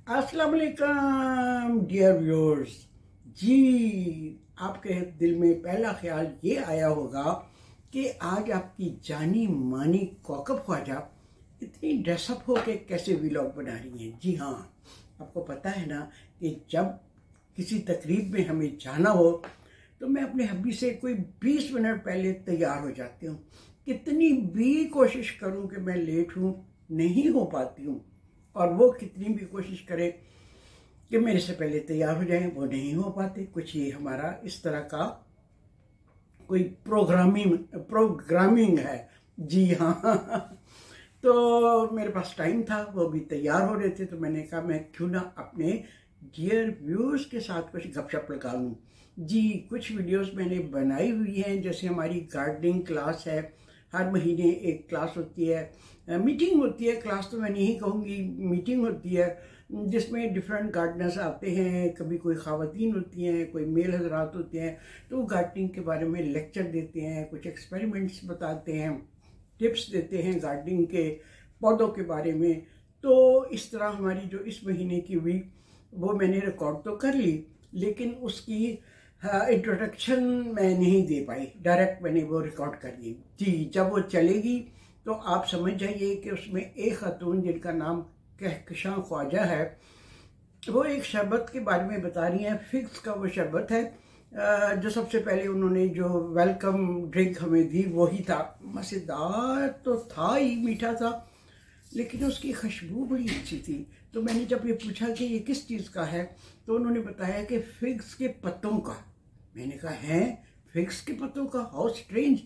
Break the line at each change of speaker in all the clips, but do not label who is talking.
अस्सलाम वालेकुम dear viewers. जी, आपके दिल में पहला ख्याल ये आया होगा कि आज आपकी जानी मानी कौकब ख्वाजा इतनी ड्रेसअप होके कैसे व्लॉग बना रही हैं। जी हाँ, आपको पता है ना कि जब किसी तकरीब में हमें जाना हो तो मैं अपने हब्बी से कोई 20 मिनट पहले तैयार हो जाती हूँ। कितनी भी कोशिश करूँ कि मैं लेट हूँ, नहीं हो पाती हूँ। और वो कितनी भी कोशिश करे कि मेरे से पहले तैयार हो जाएं, वो नहीं हो पाते। कुछ ये हमारा इस तरह का कोई प्रोग्रामिंग है। जी हाँ। तो मेरे पास टाइम था, वो भी तैयार हो रहे थे, तो मैंने कहा मैं क्यों ना अपने डियर व्यूअर्स के साथ कुछ गपशप लगा लूँ। जी, कुछ वीडियोस मैंने बनाई हुई हैं, जैसे हमारी गार्डनिंग क्लास है, हर महीने एक क्लास होती है, मीटिंग होती है, क्लास तो मैं नहीं कहूँगी, मीटिंग होती है, जिसमें डिफरेंट गार्डनर्स आते हैं। कभी कोई ख़वातीन होती हैं, कोई मेल हजरात होते हैं, तो वो गार्डनिंग के बारे में लेक्चर देते हैं, कुछ एक्सपेरिमेंट्स बताते हैं, टिप्स देते हैं गार्डनिंग के पौधों के बारे में। तो इस तरह हमारी जो इस महीने की हुई वो मैंने रिकॉर्ड तो कर ली, लेकिन उसकी इंट्रोडक्शन मैं नहीं दे पाई, डायरेक्ट मैंने वो रिकॉर्ड कर दी। जी, जब वो चलेगी तो आप समझ जाइए कि उसमें एक खातून जिनका नाम कहकशां ख्वाजा है, वो एक शरबत के बारे में बता रही हैं। फिग्स का वो शरबत है जो सबसे पहले उन्होंने जो वेलकम ड्रिंक हमें दी वही था। मज़ेदार तो था ही, मीठा था, लेकिन उसकी खुशबू बड़ी अच्छी थी। तो मैंने जब ये पूछा कि ये किस चीज़ का है, तो उन्होंने बताया कि फिग्स के पत्तों का। मैंने कहा है, फिग्स के पत्तों का, हाउ स्ट्रेंज।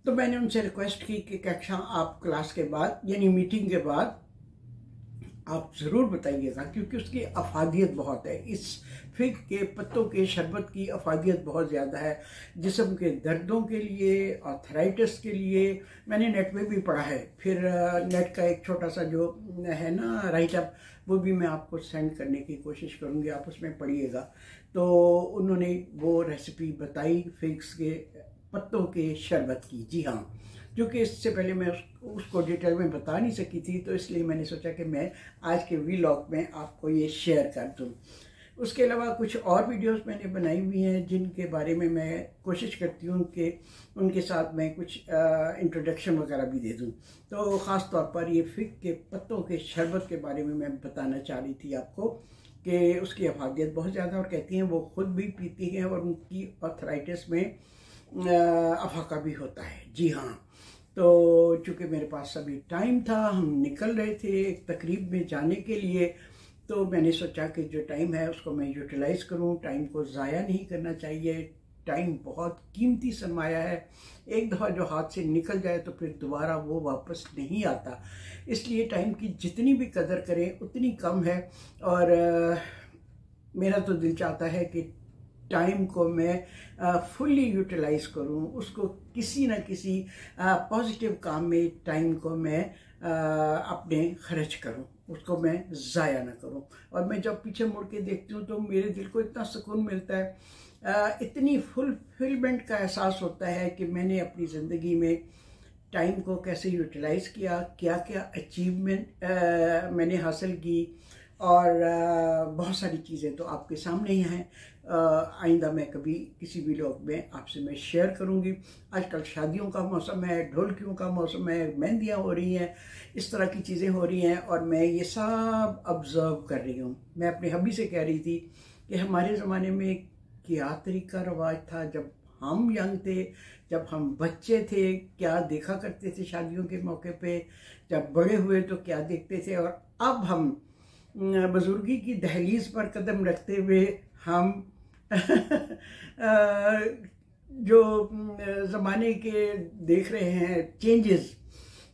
तो मैंने उनसे रिक्वेस्ट की कि कक्षा आप क्लास के बाद यानी मीटिंग के बाद आप ज़रूर बताइएगा, क्योंकि उसकी अफादियत बहुत है। इस फिग के पत्तों के शरबत की अफादियत बहुत ज़्यादा है, जिस्म के दर्दों के लिए, आर्थराइटिस के लिए। मैंने नेट में भी पढ़ा है, फिर नेट का एक छोटा सा जो है ना राइटअप, वो भी मैं आपको सेंड करने की कोशिश करूँगी, आप उसमें पढ़िएगा। तो उन्होंने वो रेसिपी बताई फिग्स के पत्तों के शरबत की। जी हाँ, क्योंकि इससे पहले मैं उसको डिटेल में बता नहीं सकी थी, तो इसलिए मैंने सोचा कि मैं आज के व्लॉग में आपको ये शेयर कर दूँ। उसके अलावा कुछ और वीडियोस मैंने बनाई हुई हैं जिनके बारे में मैं कोशिश करती हूँ कि उनके साथ मैं कुछ इंट्रोडक्शन वगैरह भी दे दूँ। तो ख़ास तौर पर ये फिग के पत्तों के शरबत के बारे में मैं बताना चाह रही थी आपको कि उसकी अफादियत बहुत ज़्यादा, और कहती हैं वो खुद भी पीती हैं और उनकी आर्थराइटिस में अफाका भी होता है। जी हाँ, तो चूँकि मेरे पास अभी टाइम था, हम निकल रहे थे एक तकरीब में जाने के लिए, तो मैंने सोचा कि जो टाइम है उसको मैं यूटिलाइज़ करूं। टाइम को ज़ाया नहीं करना चाहिए, टाइम बहुत कीमती सरमाया है। एक दफ़ा जो हाथ से निकल जाए तो फिर दोबारा वो वापस नहीं आता, इसलिए टाइम की जितनी भी कदर करें उतनी कम है। और मेरा तो दिल चाहता है कि टाइम को मैं फुल्ली यूटिलाइज करूं, उसको किसी न किसी पॉजिटिव काम में टाइम को मैं अपने खर्च करूं, उसको मैं ज़ाया ना करूं। और मैं जब पीछे मुड़ के देखती हूं तो मेरे दिल को इतना सुकून मिलता है, इतनी फुलफिलमेंट का एहसास होता है कि मैंने अपनी ज़िंदगी में टाइम को कैसे यूटिलाइज़ किया, क्या क्या अचीवमेंट मैंने हासिल की, और बहुत सारी चीज़ें तो आपके सामने ही हैं। आइंदा मैं कभी किसी भी व्लॉग में आपसे मैं शेयर करूंगी। आजकल शादियों का मौसम है, ढोलकियों का मौसम है, मेहंदियाँ हो रही हैं, इस तरह की चीज़ें हो रही हैं, और मैं ये सब ऑब्ज़र्व कर रही हूँ। मैं अपने हब्बी से कह रही थी कि हमारे ज़माने में क्या तरीका रवाज था जब हम यंग थे, जब हम बच्चे थे, क्या देखा करते थे शादियों के मौके पे, जब बड़े हुए तो क्या देखते थे, और अब हम बुजुर्गी की दहलीज पर कदम रखते हुए हम जो ज़माने के देख रहे हैं चेंजेस,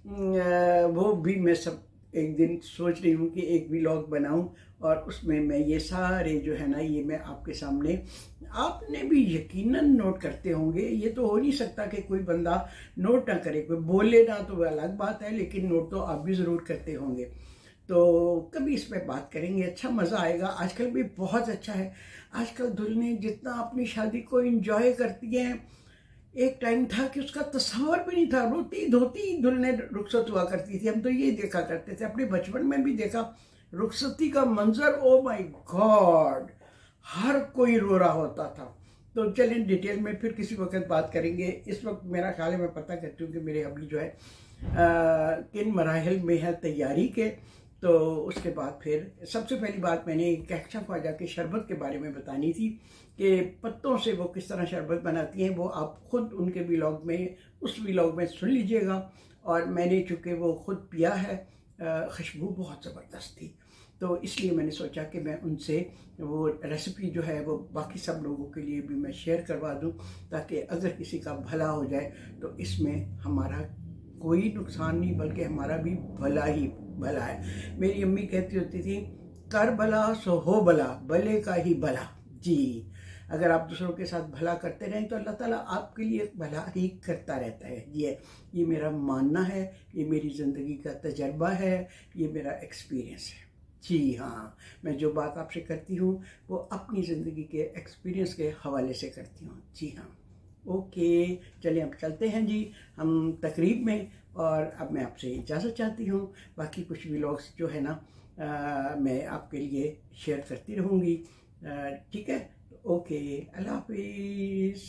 वो भी मैं सब एक दिन सोच रही हूँ कि एक व्लॉग बनाऊं, और उसमें मैं ये सारे जो है ना ये मैं आपके सामने, आपने भी यकीनन नोट करते होंगे। ये तो हो नहीं सकता कि कोई बंदा नोट ना करे, कोई बोले ना तो वह अलग बात है, लेकिन नोट तो आप भी ज़रूर करते होंगे। तो कभी इस पर बात करेंगे, अच्छा मज़ा आएगा। आजकल भी बहुत अच्छा है, आजकल दुल्हनें जितना अपनी शादी को एंजॉय करती हैं, एक टाइम था कि उसका तस्वर भी नहीं था, रोती धोती दुल्हनें रुखसत हुआ करती थी। हम तो ये देखा करते थे, अपने बचपन में भी देखा रुखसती का मंजर, ओ माय गॉड, हर कोई रो रहा होता था। तो चलिए डिटेल में फिर किसी वक्त बात करेंगे। इस वक्त मेरा ख्याल है मैं पता करती हूँ कि मेरे अभी जो है किन मराहल में है तैयारी के। तो उसके बाद फिर सबसे पहली बात मैंने कहकशां ख्वाजा के शरबत के बारे में बतानी थी कि पत्तों से वो किस तरह शरबत बनाती हैं। वो आप खुद उनके व्लॉग में, उस व्लॉग में सुन लीजिएगा। और मैंने चूँकि वो खुद पिया है, खुशबू बहुत ज़बरदस्त थी, तो इसलिए मैंने सोचा कि मैं उनसे वो रेसिपी जो है वो बाकी सब लोगों के लिए भी मैं शेयर करवा दूं, ताकि अगर किसी का भला हो जाए तो इसमें हमारा कोई नुकसान नहीं बल्कि हमारा भी भला ही भला है। मेरी अम्मी कहती होती थी, कर भला सो हो भला, भले का ही भला। जी, अगर आप दूसरों के साथ भला करते रहें तो अल्लाह ताला आपके लिए भला ही करता रहता है। ये मेरा मानना है, ये मेरी ज़िंदगी का तजर्बा है, ये मेरा एक्सपीरियंस है। जी हाँ, मैं जो बात आपसे करती हूँ वो अपनी ज़िंदगी के एक्सपीरियंस के हवाले से करती हूँ। जी हाँ, ओके, चलिए अब चलते हैं जी हम तकरीब में। और अब मैं आपसे इजाज़त चाहती हूँ। बाकी कुछ व्लॉग्स जो है ना मैं आपके लिए शेयर करती रहूँगी। ठीक है, ओके, अल्लाह हाफिज़।